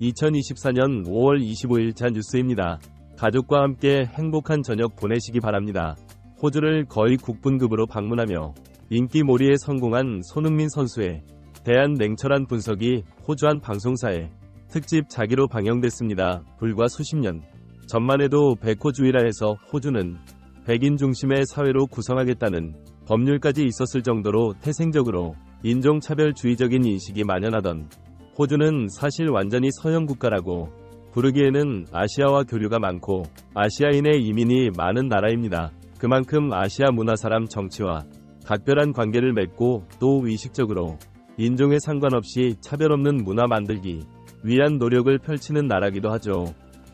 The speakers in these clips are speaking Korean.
2024년 5월 25일 자 뉴스입니다. 가족과 함께 행복한 저녁 보내시기 바랍니다. 호주를 거의 국분급으로 방문하며 인기몰이에 성공한 손흥민 선수에 대한 냉철한 분석이 호주 한 방송사의 특집 자기로 방영됐습니다. 불과 수십 년 전만 해도 백호주의라 해서 호주는 백인 중심의 사회로 구성하겠다는 법률까지 있었을 정도로 태생적으로 인종차별주의적인 인식이 만연하던 호주는 사실 완전히 서양 국가라고 부르기에는 아시아와 교류가 많고 아시아인의 이민이 많은 나라입니다. 그만큼 아시아 문화 사람 정치와 각별한 관계를 맺고 또 의식적으로 인종에 상관없이 차별 없는 문화 만들기 위한 노력을 펼치는 나라기도 하죠.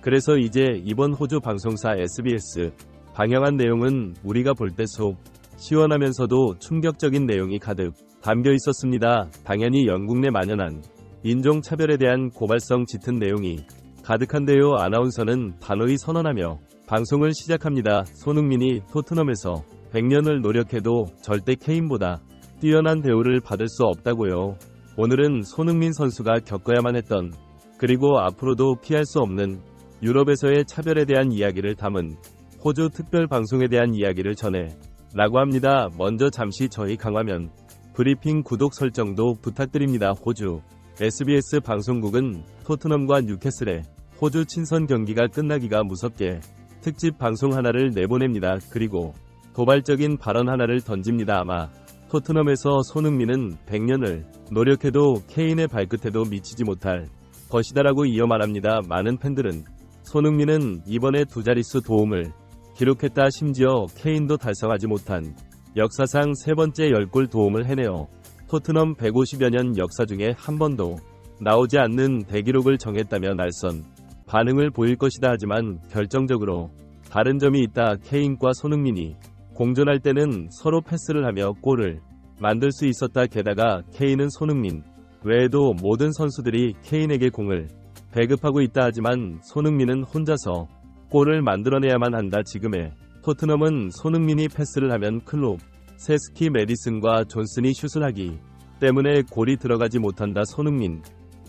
그래서 이제 이번 호주 방송사 SBS 방영한 내용은 우리가 볼 때 속 시원하면서도 충격적인 내용이 가득 담겨 있었습니다. 당연히 영국 내 만연한 인종차별에 대한 고발성 짙은 내용이 가득한데요. 아나운서는 단호히 선언하며 방송을 시작합니다. 손흥민이 토트넘에서 100년을 노력해도 절대 케인보다 뛰어난 대우를 받을 수 없다고요. 오늘은 손흥민 선수가 겪어야만 했던 그리고 앞으로도 피할 수 없는 유럽에서의 차별에 대한 이야기를 담은 호주 특별 방송에 대한 이야기를 전해 라고 합니다. 먼저 잠시 저희 강화면 브리핑 구독 설정도 부탁드립니다. 호주 SBS 방송국은 토트넘과 뉴캐슬의 호주 친선 경기가 끝나기가 무섭게 특집 방송 하나를 내보냅니다. 그리고 도발적인 발언 하나를 던집니다. 아마 토트넘에서 손흥민은 100년을 노력해도 케인의 발끝에도 미치지 못할 것이다라고 이어 말합니다. 많은 팬들은 손흥민은 이번에 두 자릿수 도움을 기록했다. 심지어 케인도 달성하지 못한 역사상 세 번째 10골 도움을 해내어 토트넘 150여 년 역사 중에 한 번도 나오지 않는 대기록을 정했다며 날선 반응을 보일 것이다. 하지만 결정적으로 다른 점이 있다. 케인과 손흥민이 공존할 때는 서로 패스를 하며 골을 만들 수 있었다. 게다가 케인은 손흥민 외에도 모든 선수들이 케인에게 공을 배급하고 있다. 하지만 손흥민은 혼자서 골을 만들어내야만 한다. 지금의 토트넘은 손흥민이 패스를 하면 클롭, 세스키, 메디슨과 존슨이 슛을 하기 때문에 골이 들어가지 못한다. 손흥민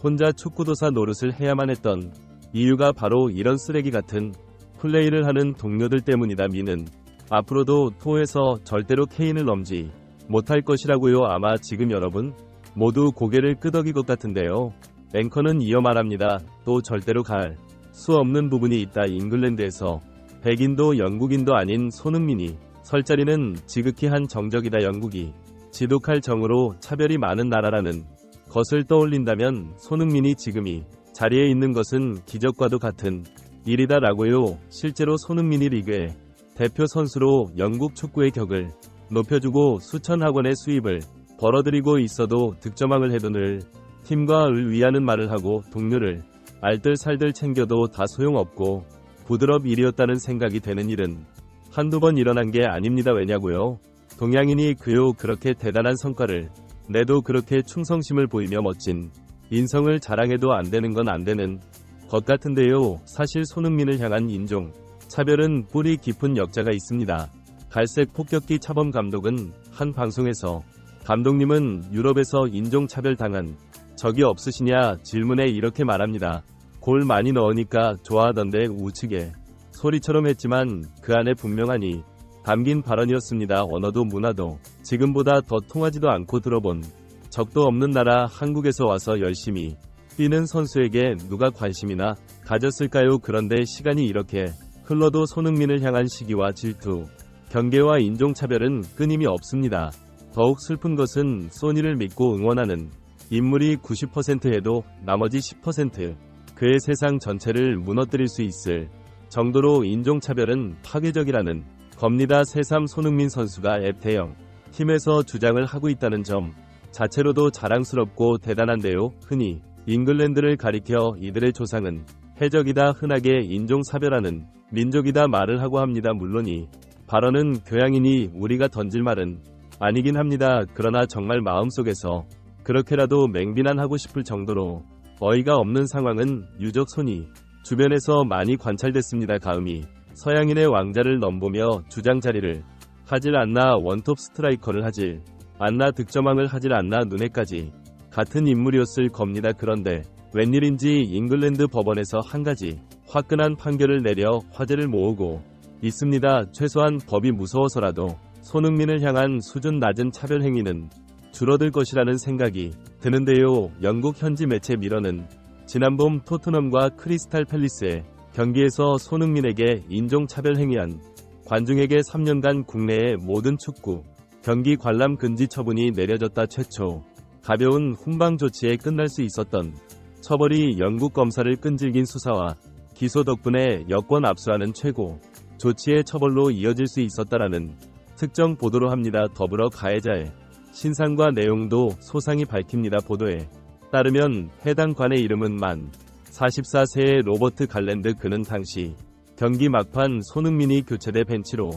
혼자 축구도사 노릇을 해야만 했던 이유가 바로 이런 쓰레기 같은 플레이를 하는 동료들 때문이다. 미는 앞으로도 토에서 절대로 케인을 넘지 못할 것이라고요. 아마 지금 여러분 모두 고개를 끄덕일 것 같은데요. 앵커는 이어 말합니다. 또 절대로 갈 수 없는 부분이 있다. 잉글랜드에서 백인도 영국인도 아닌 손흥민이 설 자리는 지극히 한 정적이다. 영국이 지독할 정으로 차별이 많은 나라라는 것을 떠올린다면 손흥민이 지금 이 자리에 있는 것은 기적과도 같은 일이다 라고요. 실제로 손흥민이 리그의 대표 선수로 영국 축구의 격을 높여주고 수천 학원의 수입을 벌어들이고 있어도 득점왕을 해도 늘 팀과 을 위하는 말을 하고 동료를 알뜰살뜰 챙겨도 다 소용없고 부드럽 일이었다는 생각이 되는 일은 한두 번 일어난 게 아닙니다. 왜냐고요? 동양인이 그렇게 대단한 성과를 내도 그렇게 충성심을 보이며 멋진 인성을 자랑해도 안 되는 건 안 되는 것 같은데요. 사실 손흥민을 향한 인종 차별은 뿌리 깊은 역사가 있습니다. 갈색 폭격기 차범 감독은 한 방송에서 감독님은 유럽에서 인종차별 당한 적이 없으시냐 질문에 이렇게 말합니다. 골 많이 넣으니까 좋아하던데 우측에 소리처럼 했지만 그 안에 분명하니 담긴 발언이었습니다. 언어도 문화도 지금보다 더 통하지도 않고 들어본 적도 없는 나라 한국에서 와서 열심히 뛰는 선수에게 누가 관심이나 가졌을까요? 그런데 시간이 이렇게 흘러도 손흥민을 향한 시기와 질투, 경계와 인종차별은 끊임이 없습니다. 더욱 슬픈 것은 소니를 믿고 응원하는 인물이 90% 해도 나머지 10% 그의 세상 전체를 무너뜨릴 수 있을 정도로 인종차별은 파괴적이라는 겁니다. 새삼 손흥민 선수가 앱 대형 팀에서 주장을 하고 있다는 점 자체로도 자랑스럽고 대단한데요. 흔히 잉글랜드를 가리켜 이들의 조상은 해적이다, 흔하게 인종사별하는 민족이다 말을 하고 합니다. 물론 이 발언은 교양이니 우리가 던질 말은 아니긴 합니다. 그러나 정말 마음속에서 그렇게라도 맹비난하고 싶을 정도로 어이가 없는 상황은 유적 손이 주변에서 많이 관찰됐습니다. 가음이 서양인의 왕자를 넘보며 주장 자리를 하질 않나, 원톱 스트라이커를 하질 않나, 득점왕을 하질 않나, 눈에까지 같은 인물이었을 겁니다. 그런데 웬일인지 잉글랜드 법원에서 한 가지 화끈한 판결을 내려 화제를 모으고 있습니다. 최소한 법이 무서워서라도 손흥민을 향한 수준 낮은 차별 행위는 줄어들 것이라는 생각이 드는데요. 영국 현지 매체 미러는 지난봄 토트넘과 크리스탈 팰리스의 경기에서 손흥민에게 인종차별 행위한 관중에게 3년간 국내의 모든 축구 경기 관람 금지 처분이 내려졌다. 최초 가벼운 훈방 조치에 끝날 수 있었던 처벌이 영국 검사를 끈질긴 수사와 기소 덕분에 여권 압수하는 최고 조치의 처벌로 이어질 수 있었다라는 특정 보도로 합니다. 더불어 가해자의 신상과 내용도 소상히 밝힙니다. 보도에 따르면 해당 관의 이름은 만 44세의 로버트 갈랜드. 그는 당시 경기 막판 손흥민이 교체돼 벤치로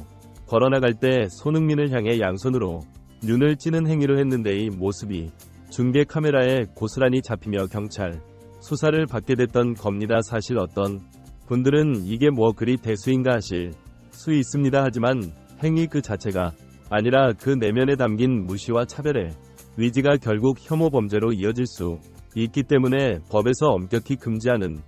걸어나갈 때 손흥민을 향해 양손으로 눈을 찌는 행위를 했는데 이 모습이 중계 카메라에 고스란히 잡히며 경찰 수사를 받게 됐던 겁니다. 사실 어떤 분들은 이게 뭐 그리 대수인가 하실 수 있습니다. 하지만 행위 그 자체가 아니라 그 내면에 담긴 무시와 차별의 의지가 결국 혐오 범죄로 이어질 수 있기 때문에 법에서 엄격히 금지하는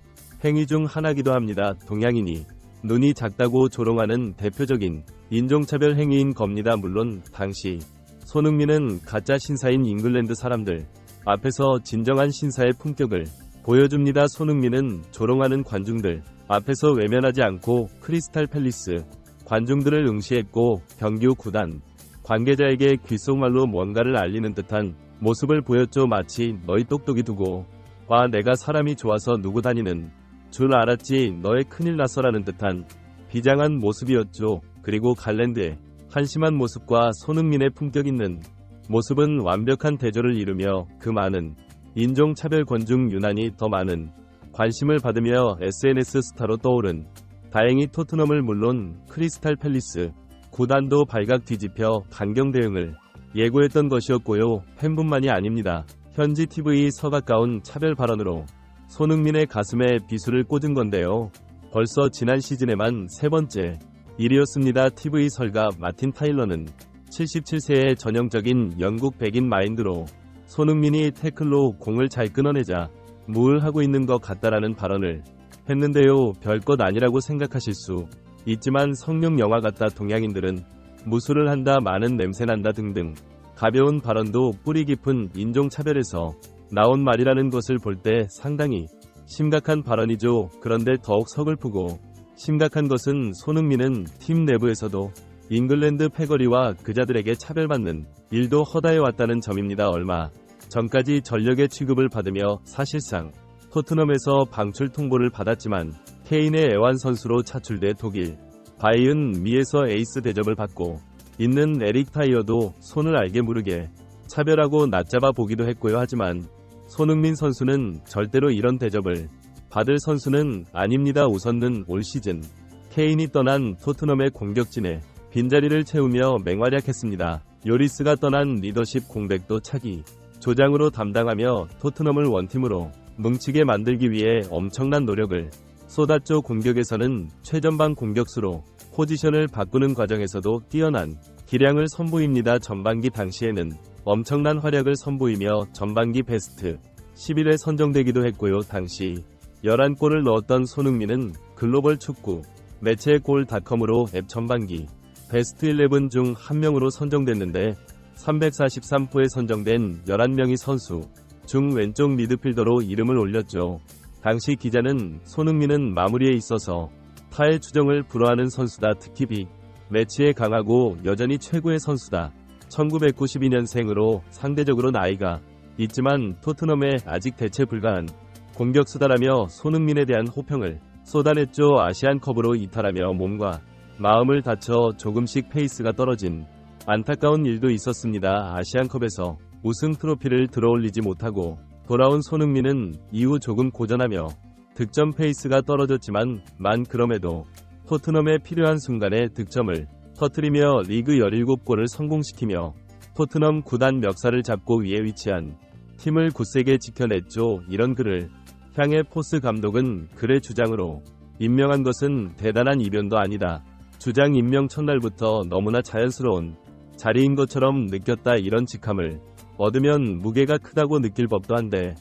행위 중 하나기도 합니다. 동양인이 눈이 작다고 조롱하는 대표적인 인종차별 행위인 겁니다. 물론 당시 손흥민은 가짜 신사인 잉글랜드 사람들 앞에서 진정한 신사의 품격을 보여줍니다. 손흥민은 조롱하는 관중들 앞에서 외면하지 않고 크리스탈 팰리스 관중들을 응시했고 경기 후 구단 관계자에게 귓속말로 뭔가를 알리는 듯한 모습을 보였죠. 마치 너희 똑똑이 두고 와, 내가 사람이 좋아서 누구 다니는 줄 알았지, 너의 큰일 났어라는 듯한 비장한 모습이었죠. 그리고 갈랜드의 한심한 모습과 손흥민의 품격 있는 모습은 완벽한 대조를 이루며 그 많은 인종차별권 중 유난히 더 많은 관심을 받으며 SNS 스타로 떠오른 다행히 토트넘을 물론 크리스탈 팰리스 구단도 발각 뒤집혀 강경 대응을 예고했던 것이었고요. 팬뿐만이 아닙니다. 현지 TV서 가까운 차별 발언으로 손흥민의 가슴에 비수를 꽂은 건데요. 벌써 지난 시즌에만 세 번째 일이었습니다. TV 설가 마틴 타일러는 77세의 전형적인 영국 백인 마인드로 손흥민이 태클로 공을 잘 끊어내자 무울하고 있는 것 같다라는 발언을 했는데요. 별것 아니라고 생각하실 수 있지만 성룡 영화 같다, 동양인들은 무술을 한다, 많은 냄새난다 등등 가벼운 발언도 뿌리 깊은 인종차별에서 나온 말이라는 것을 볼 때 상당히 심각한 발언이죠. 그런데 더욱 서글프고 심각한 것은 손흥민은 팀 내부에서도 잉글랜드 패거리와 그자들에게 차별받는 일도 허다해왔다는 점입니다. 얼마 전까지 전력의 취급을 받으며 사실상 토트넘에서 방출 통보를 받았지만 케인의 애완 선수로 차출돼 독일 바이은 미에서 에이스 대접을 받고 있는 에릭 타이어도 손을 알게 모르게 차별하고 낮잡아 보기도 했고요. 하지만 손흥민 선수는 절대로 이런 대접을 받을 선수는 아닙니다. 우선은 올 시즌 케인이 떠난 토트넘의 공격진에 빈자리를 채우며 맹활약했습니다. 요리스가 떠난 리더십 공백도 차기 조장으로 담당하며 토트넘을 원팀으로 뭉치게 만들기 위해 엄청난 노력을 쏟았죠. 공격에서는 최전방 공격수로 포지션을 바꾸는 과정에서도 뛰어난 기량을 선보입니다. 전반기 당시에는 엄청난 활약을 선보이며 전반기 베스트 11에 선정되기도 했고요. 당시 11골을 넣었던 손흥민은 글로벌 축구 매체 골닷컴으로 앱 전반기 베스트 11 중 한 명으로 선정됐는데 343포에 선정된 11명의 선수 중 왼쪽 미드필더로 이름을 올렸죠. 당시 기자는 손흥민은 마무리에 있어서 타의 추정을 불허하는 선수다. 특히 빅 매치에 강하고 여전히 최고의 선수다. 1992년생으로 상대적으로 나이가 있지만 토트넘에 아직 대체 불가한 공격수다라며 손흥민에 대한 호평을 쏟아냈죠. 아시안컵으로 이탈하며 몸과 마음을 다쳐 조금씩 페이스가 떨어진 안타까운 일도 있었습니다. 아시안컵에서 우승 트로피를 들어올리지 못하고 돌아온 손흥민은 이후 조금 고전하며 득점 페이스가 떨어졌지만 그럼에도 토트넘에 필요한 순간에 득점을 터뜨리며 리그 17골을 성공시키며 토트넘 구단 멱살을 잡고 위에 위치한 팀을 굳세게 지켜냈죠. 이런 그를 향해 포스 감독은 그의 주장으로 임명한 것은 대단한 이변도 아니다. 주장 임명 첫날부터 너무나 자연스러운 자리인 것처럼 느꼈다. 이런 직함을 얻으면 무게가 크다고 느낄 법도 한데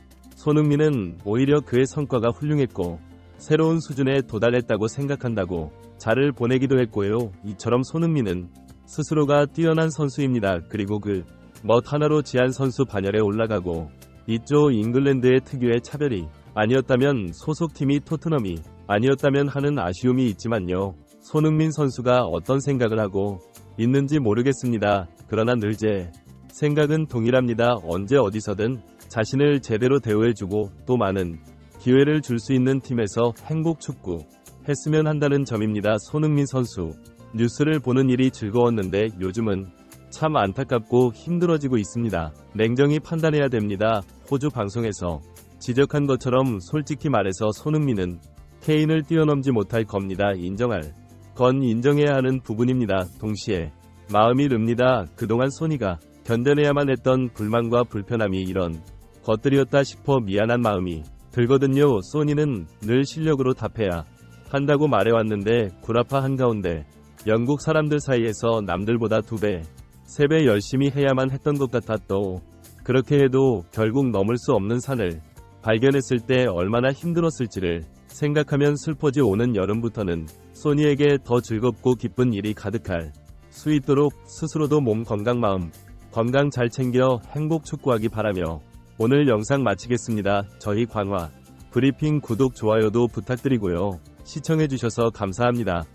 손흥민은 오히려 그의 성과가 훌륭했고 새로운 수준에 도달했다고 생각한다고 잘을 보내기도 했고요. 이처럼 손흥민은 스스로가 뛰어난 선수입니다. 그리고 그 멋 하나로 지한 선수 반열에 올라가고 있죠. 잉글랜드의 특유의 차별이 아니었다면, 소속팀이 토트넘이 아니었다면 하는 아쉬움이 있지만요. 손흥민 선수가 어떤 생각을 하고 있는지 모르겠습니다. 그러나 늘 제 생각은 동일합니다. 언제 어디서든 자신을 제대로 대우해주고 또 많은 기회를 줄 수 있는 팀에서 행복 축구 했으면 한다는 점입니다. 손흥민 선수 뉴스를 보는 일이 즐거웠는데 요즘은 참 안타깝고 힘들어지고 있습니다. 냉정히 판단해야 됩니다. 호주 방송에서 지적한 것처럼 솔직히 말해서 손흥민은 케인을 뛰어넘지 못할 겁니다. 인정할 건 인정해야 하는 부분입니다. 동시에 마음이 릅니다. 그동안 소니가 견뎌내야만 했던 불만과 불편함이 이런 것들이었다 싶어 미안한 마음이 들거든요. 소니는 늘 실력으로 답해야 한다고 말해왔는데 구라파 한가운데 영국 사람들 사이에서 남들보다 2배, 3배 열심히 해야만 했던 것 같아. 또 그렇게 해도 결국 넘을 수 없는 산을 발견했을 때 얼마나 힘들었을지를 생각하면 슬퍼지. 오는 여름부터는 소니에게 더 즐겁고 기쁜 일이 가득할 수 있도록 스스로도 몸 건강 마음 건강 잘 챙겨 행복 축구하기 바라며 오늘 영상 마치겠습니다. 저희 광화 브리핑 구독 좋아요도 부탁드리고요. 시청해주셔서 감사합니다.